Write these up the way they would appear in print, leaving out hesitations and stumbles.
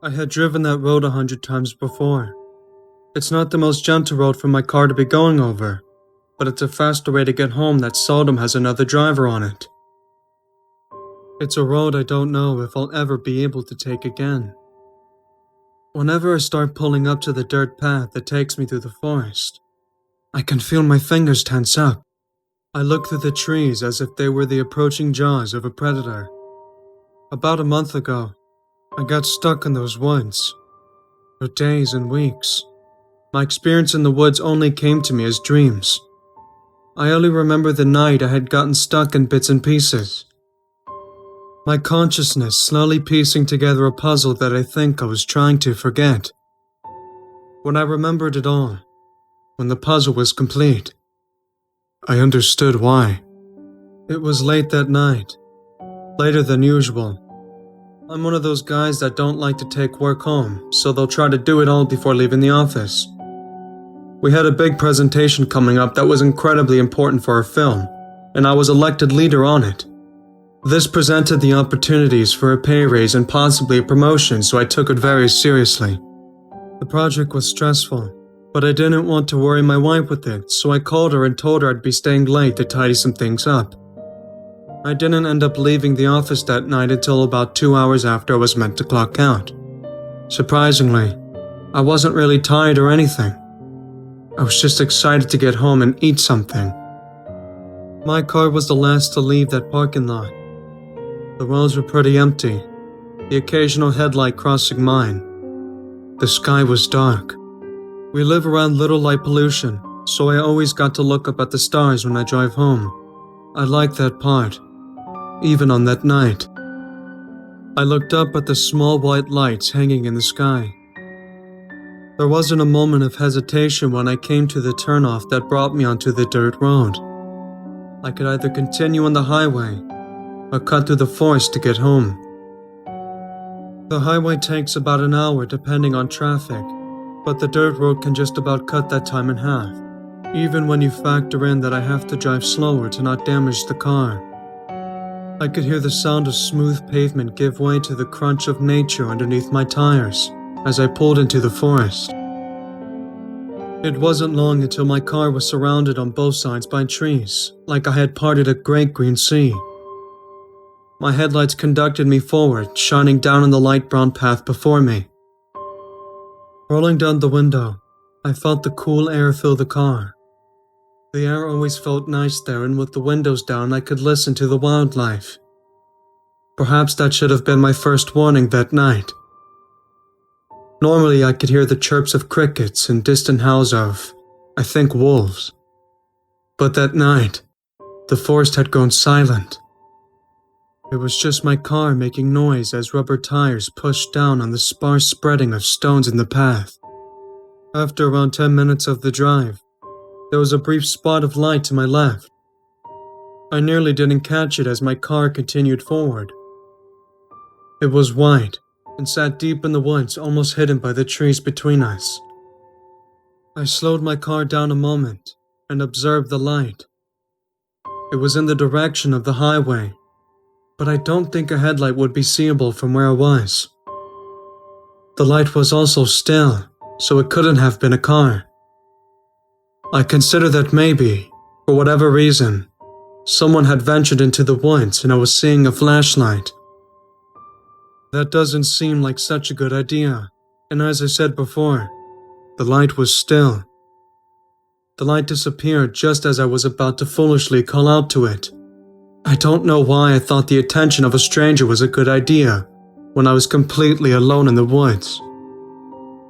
I had driven that road 100 times before. It's not the most gentle road for my car to be going over, but it's a faster way to get home that seldom has another driver on it. It's a road I don't know if I'll ever be able to take again. Whenever I start pulling up to the dirt path that takes me through the forest, I can feel my fingers tense up. I look through the trees as if they were the approaching jaws of a predator. About a month ago, I got stuck in those woods. For days and weeks, my experience in the woods only came to me as dreams. I only remember the night I had gotten stuck in bits and pieces. My consciousness slowly piecing together a puzzle that I think I was trying to forget. When I remembered it all, when the puzzle was complete, I understood why. It was late that night, later than usual. I'm one of those guys that don't like to take work home, so they'll try to do it all before leaving the office. We had a big presentation coming up that was incredibly important for our film, and I was elected leader on it. This presented the opportunities for a pay raise and possibly a promotion, so I took it very seriously. The project was stressful, but I didn't want to worry my wife with it, so I called her and told her I'd be staying late to tidy some things up. I didn't end up leaving the office that night until about 2 hours after I was meant to clock out. Surprisingly, I wasn't really tired or anything. I was just excited to get home and eat something. My car was the last to leave that parking lot. The roads were pretty empty, the occasional headlight crossing mine. The sky was dark. We live around little light pollution, so I always got to look up at the stars when I drive home. I liked that part, even on that night. I looked up at the small white lights hanging in the sky. There wasn't a moment of hesitation when I came to the turnoff that brought me onto the dirt road. I could either continue on the highway or cut through the forest to get home. The highway takes about an hour depending on traffic, but the dirt road can just about cut that time in half, even when you factor in that I have to drive slower to not damage the car. I could hear the sound of smooth pavement give way to the crunch of nature underneath my tires as I pulled into the forest. It wasn't long until my car was surrounded on both sides by trees, like I had parted a great green sea. My headlights conducted me forward, shining down on the light brown path before me. Rolling down the window, I felt the cool air fill the car. The air always felt nice there, and with the windows down I could listen to the wildlife. Perhaps that should have been my first warning that night. Normally I could hear the chirps of crickets and distant howls of, I think, wolves. But that night, the forest had gone silent. It was just my car making noise as rubber tires pushed down on the sparse spreading of stones in the path. After around 10 minutes of the drive, there was a brief spot of light to my left. I nearly didn't catch it as my car continued forward. It was white and sat deep in the woods, almost hidden by the trees between us. I slowed my car down a moment and observed the light. It was in the direction of the highway, but I don't think a headlight would be seeable from where I was. The light was also still, so it couldn't have been a car. I considered that maybe, for whatever reason, someone had ventured into the woods and I was seeing a flashlight. That doesn't seem like such a good idea, and as I said before, the light was still. The light disappeared just as I was about to foolishly call out to it. I don't know why I thought the attention of a stranger was a good idea when I was completely alone in the woods.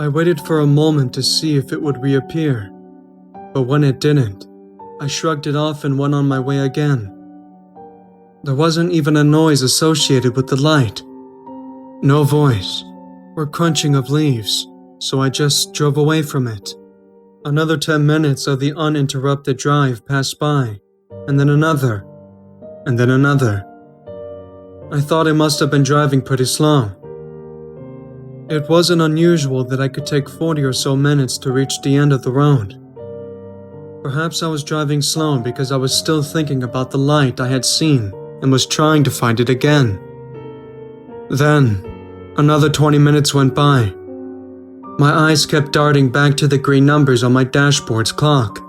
I waited for a moment to see if it would reappear, but when it didn't, I shrugged it off and went on my way again. There wasn't even a noise associated with the light. No voice or crunching of leaves, so I just drove away from it. Another 10 minutes of the uninterrupted drive passed by, and then another. And then another. I thought I must have been driving pretty slow. It wasn't unusual that I could take 40 or so minutes to reach the end of the road. Perhaps I was driving slow because I was still thinking about the light I had seen and was trying to find it again. Then, Another 20 minutes went by. My eyes kept darting back to the green numbers on my dashboard's clock.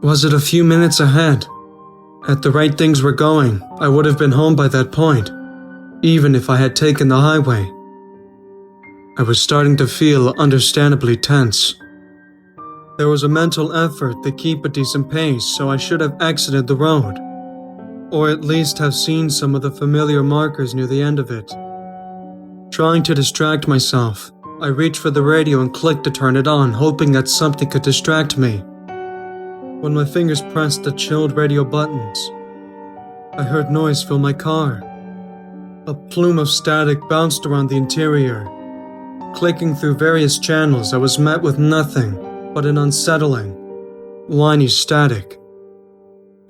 Was it a few minutes ahead? At the rate things were going, I would have been home by that point, even if I had taken the highway. I was starting to feel understandably tense. There was a mental effort to keep a decent pace, so I should have exited the road, or at least have seen some of the familiar markers near the end of it. Trying to distract myself, I reached for the radio and clicked to turn it on, hoping that something could distract me. When my fingers pressed the chilled radio buttons, I heard noise fill my car. A plume of static bounced around the interior. Clicking through various channels, I was met with nothing but an unsettling, whiny static.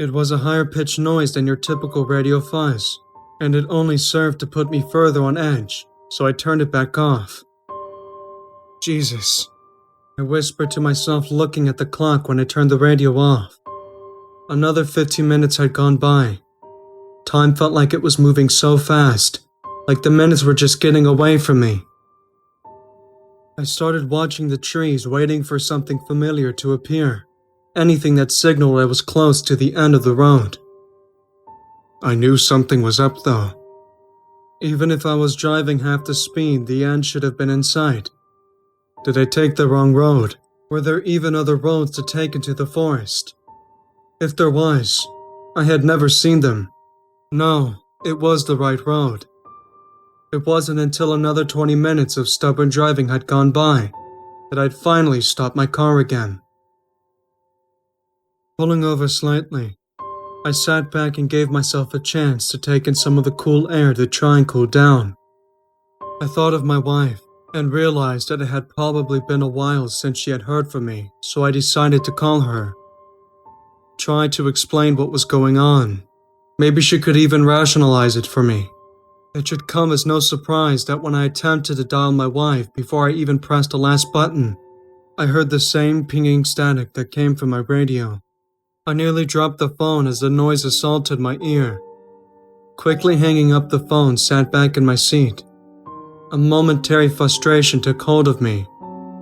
It was a higher-pitched noise than your typical radio fuzz, and it only served to put me further on edge, so I turned it back off. Jesus, I whispered to myself, looking at the clock when I turned the radio off. Another 15 minutes had gone by. Time felt like it was moving so fast, like the minutes were just getting away from me. I started watching the trees, waiting for something familiar to appear, anything that signaled I was close to the end of the road. I knew something was up though. Even if I was driving half the speed, the end should have been in sight. Did I take the wrong road? Were there even other roads to take into the forest? If there was, I had never seen them. No, it was the right road. It wasn't until another 20 minutes of stubborn driving had gone by that I'd finally stopped my car again. Pulling over slightly, I sat back and gave myself a chance to take in some of the cool air to try and cool down. I thought of my wife and realized that it had probably been a while since she had heard from me, so I decided to call her. Tried to explain what was going on. Maybe she could even rationalize it for me. It should come as no surprise that when I attempted to dial my wife before I even pressed the last button, I heard the same pinging static that came from my radio. I nearly dropped the phone as the noise assaulted my ear. Quickly hanging up the phone, sat back in my seat. A momentary frustration took hold of me,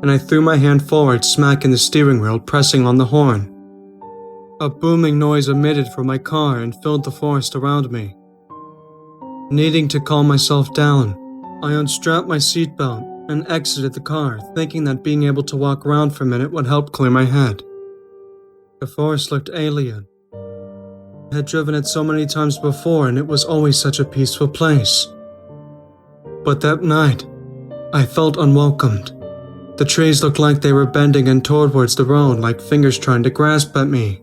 and I threw my hand forward, smacking the steering wheel, pressing on the horn. A booming noise emitted from my car and filled the forest around me. Needing to calm myself down, I unstrapped my seatbelt and exited the car, thinking that being able to walk around for a minute would help clear my head. The forest looked alien. I had driven it so many times before, and it was always such a peaceful place. But that night, I felt unwelcomed. The trees looked like they were bending in towards the road, like fingers trying to grasp at me.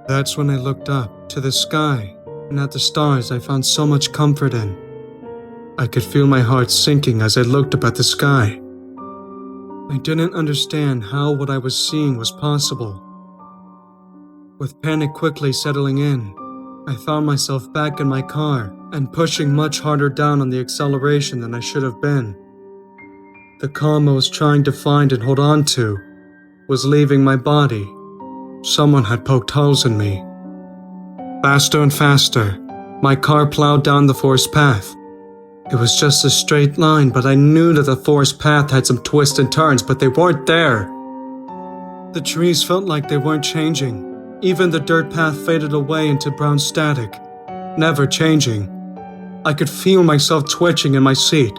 That's when I looked up to the sky, and at the stars I found so much comfort in. I could feel my heart sinking as I looked up at the sky. I didn't understand how what I was seeing was possible. With panic quickly settling in, I found myself back in my car and pushing much harder down on the acceleration than I should have been. The calm I was trying to find and hold on to was leaving my body. Someone had poked holes in me. Faster and faster, my car plowed down the forest path. It was just a straight line, but I knew that the forest path had some twists and turns, but they weren't there. The trees felt like they weren't changing. Even the dirt path faded away into brown static, never changing. I could feel myself twitching in my seat,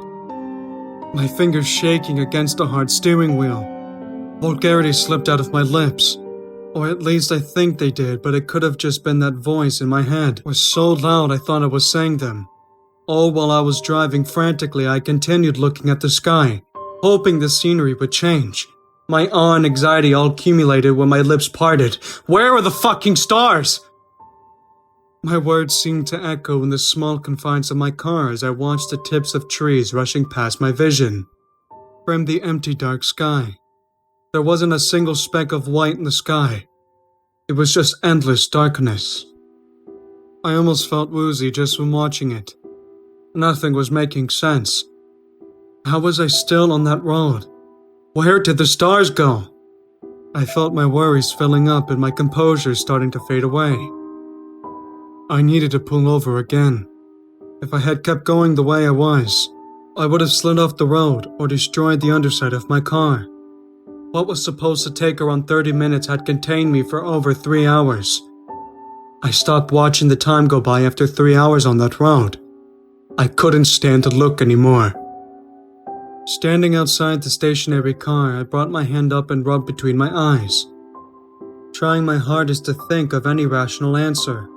my fingers shaking against the hard steering wheel. Vulgarity slipped out of my lips, or at least I think they did, but it could have just been that voice in my head was so loud I thought I was saying them. All while I was driving frantically, I continued looking at the sky, hoping the scenery would change. My awe and anxiety all accumulated when my lips parted. Where are the fucking stars? My words seemed to echo in the small confines of my car as I watched the tips of trees rushing past my vision. From the empty dark sky, there wasn't a single speck of white in the sky. It was just endless darkness. I almost felt woozy just from watching it. Nothing was making sense. How was I still on that road? Where did the stars go? I felt my worries filling up and my composure starting to fade away. I needed to pull over again. If I had kept going the way I was, I would have slid off the road or destroyed the underside of my car. What was supposed to take around 30 minutes had contained me for over 3 hours. I stopped watching the time go by after 3 hours on that road. I couldn't stand to look anymore. Standing outside the stationary car, I brought my hand up and rubbed between my eyes, trying my hardest to think of any rational answer.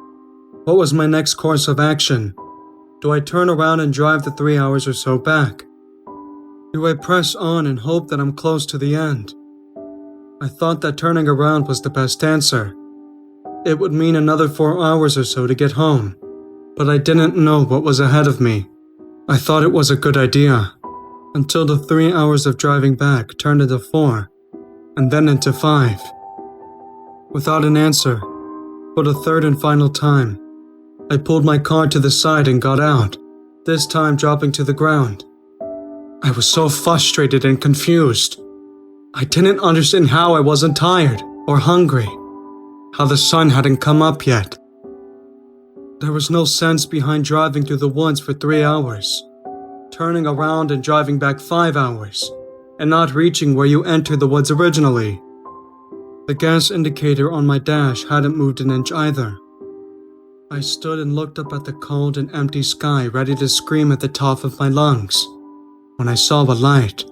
What was my next course of action? Do I turn around and drive the 3 hours or so back? Do I press on and hope that I'm close to the end? I thought that turning around was the best answer. It would mean another 4 hours or so to get home, but I didn't know what was ahead of me. I thought it was a good idea, until the 3 hours of driving back turned into 4, and then into 5. Without an answer, for the third and final time, I pulled my car to the side and got out, this time dropping to the ground. I was so frustrated and confused. I didn't understand how I wasn't tired or hungry, how the sun hadn't come up yet. There was no sense behind driving through the woods for 3 hours, turning around and driving back 5 hours, and not reaching where you entered the woods originally. The gas indicator on my dash hadn't moved an inch either. I stood and looked up at the cold and empty sky, ready to scream at the top of my lungs, when I saw a light.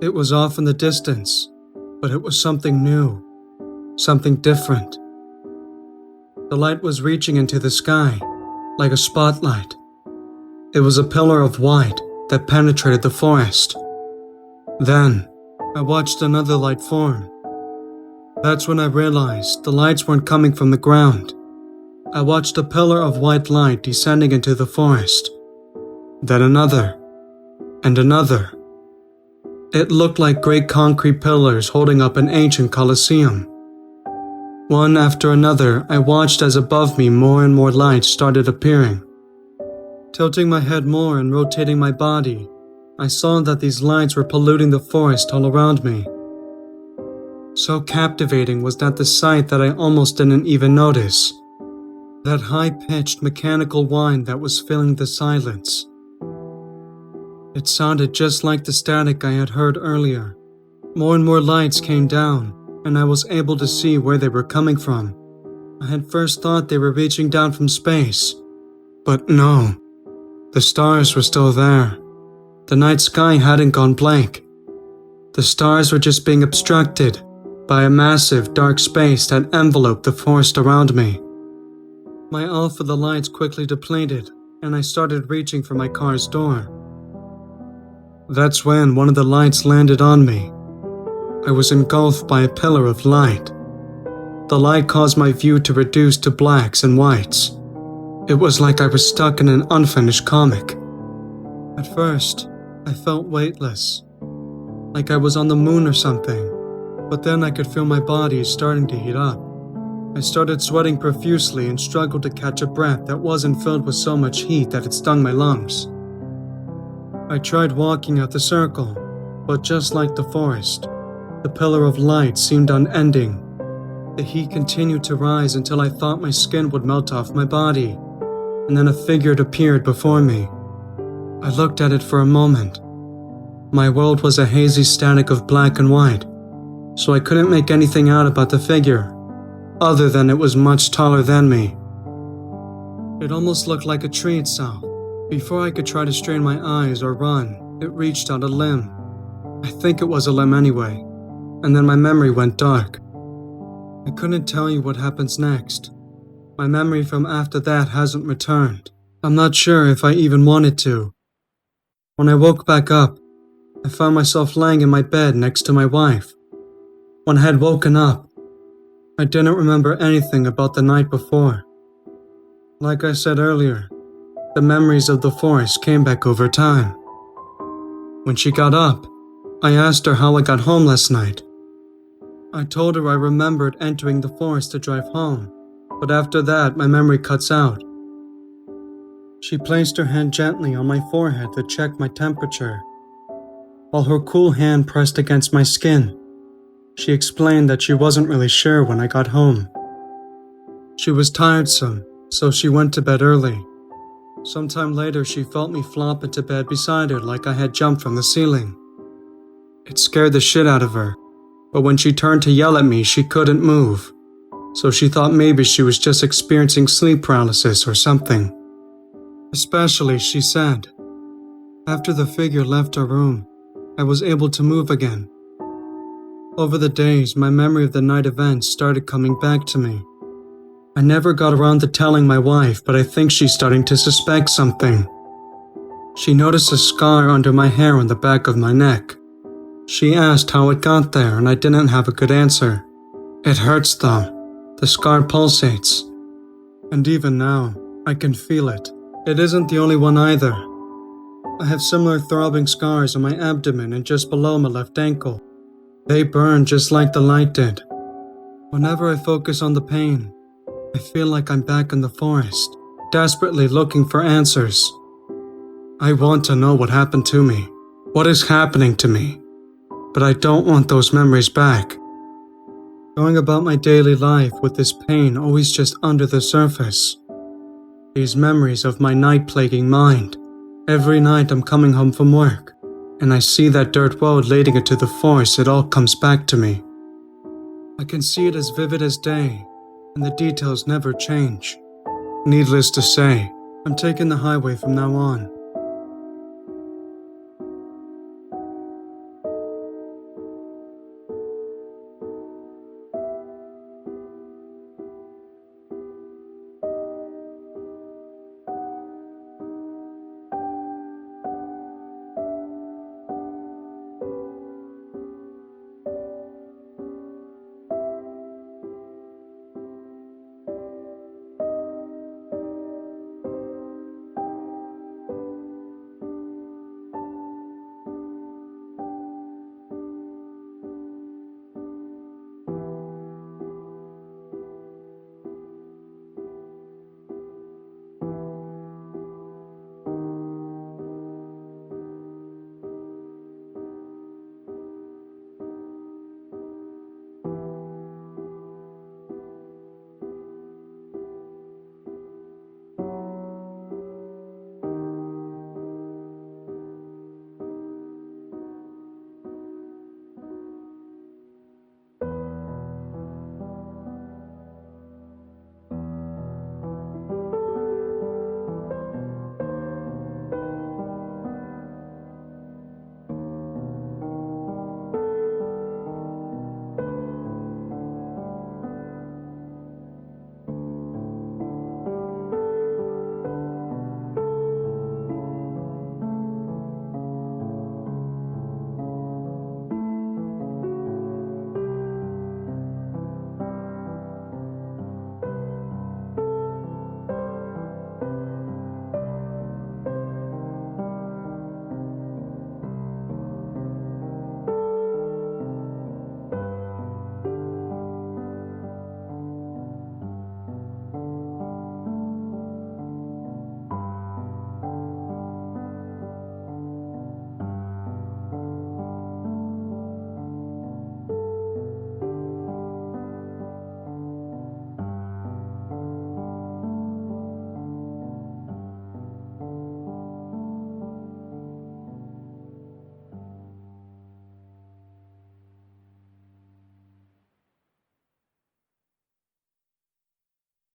It was off in the distance, but it was something new, something different. The light was reaching into the sky, like a spotlight. It was a pillar of white that penetrated the forest. Then, I watched another light form. That's when I realized the lights weren't coming from the ground. I watched a pillar of white light descending into the forest. Then another, and another. It looked like great concrete pillars holding up an ancient coliseum. One after another, I watched as above me more and more lights started appearing. Tilting my head more and rotating my body, I saw that these lights were polluting the forest all around me. So captivating was that the sight that I almost didn't even notice. That high-pitched mechanical whine that was filling the silence. It sounded just like the static I had heard earlier. More and more lights came down, and I was able to see where they were coming from. I had first thought they were reaching down from space, but no. The stars were still there. The night sky hadn't gone blank. The stars were just being obstructed by a massive dark space that enveloped the forest around me. My all for the lights quickly depleted, and I started reaching for my car's door. That's when one of the lights landed on me. I was engulfed by a pillar of light. The light caused my view to reduce to blacks and whites. It was like I was stuck in an unfinished comic. At first, I felt weightless, like I was on the moon or something, but then I could feel my body starting to heat up. I started sweating profusely and struggled to catch a breath that wasn't filled with so much heat that it stung my lungs. I tried walking out the circle, but just like the forest, the pillar of light seemed unending. The heat continued to rise until I thought my skin would melt off my body, and then a figure appeared before me. I looked at it for a moment. My world was a hazy static of black and white, so I couldn't make anything out about the figure, other than it was much taller than me. It almost looked like a tree itself. Before I could try to strain my eyes or run, it reached out a limb. I think it was a limb anyway, and then my memory went dark. I couldn't tell you what happens next. My memory from after that hasn't returned. I'm not sure if I even wanted to. When I woke back up, I found myself laying in my bed next to my wife. When I had woken up, I didn't remember anything about the night before. Like I said earlier, the memories of the forest came back over time. When she got up, I asked her how I got home last night. I told her I remembered entering the forest to drive home, but after that my memory cuts out. She placed her hand gently on my forehead to check my temperature. While her cool hand pressed against my skin, she explained that she wasn't really sure when I got home. She was tiresome, so she went to bed early. Sometime later, she felt me flop into bed beside her like I had jumped from the ceiling. It scared the shit out of her, but when she turned to yell at me, she couldn't move, so she thought maybe she was just experiencing sleep paralysis or something. Especially, she said, after the figure left our room, I was able to move again. Over the days, my memory of the night events started coming back to me. I never got around to telling my wife, but I think she's starting to suspect something. She noticed a scar under my hair on the back of my neck. She asked how it got there, and I didn't have a good answer. It hurts though. The scar pulsates. And even now, I can feel it. It isn't the only one either. I have similar throbbing scars on my abdomen and just below my left ankle. They burn just like the light did. Whenever I focus on the pain, I feel like I'm back in the forest, desperately looking for answers. I want to know what happened to me, what is happening to me, but I don't want those memories back. Going about my daily life with this pain always just under the surface. These memories of my night-plaguing mind. Every night I'm coming home from work, and I see that dirt road leading into the forest, it all comes back to me. I can see it as vivid as day, and the details never change. Needless to say, I'm taking the highway from now on.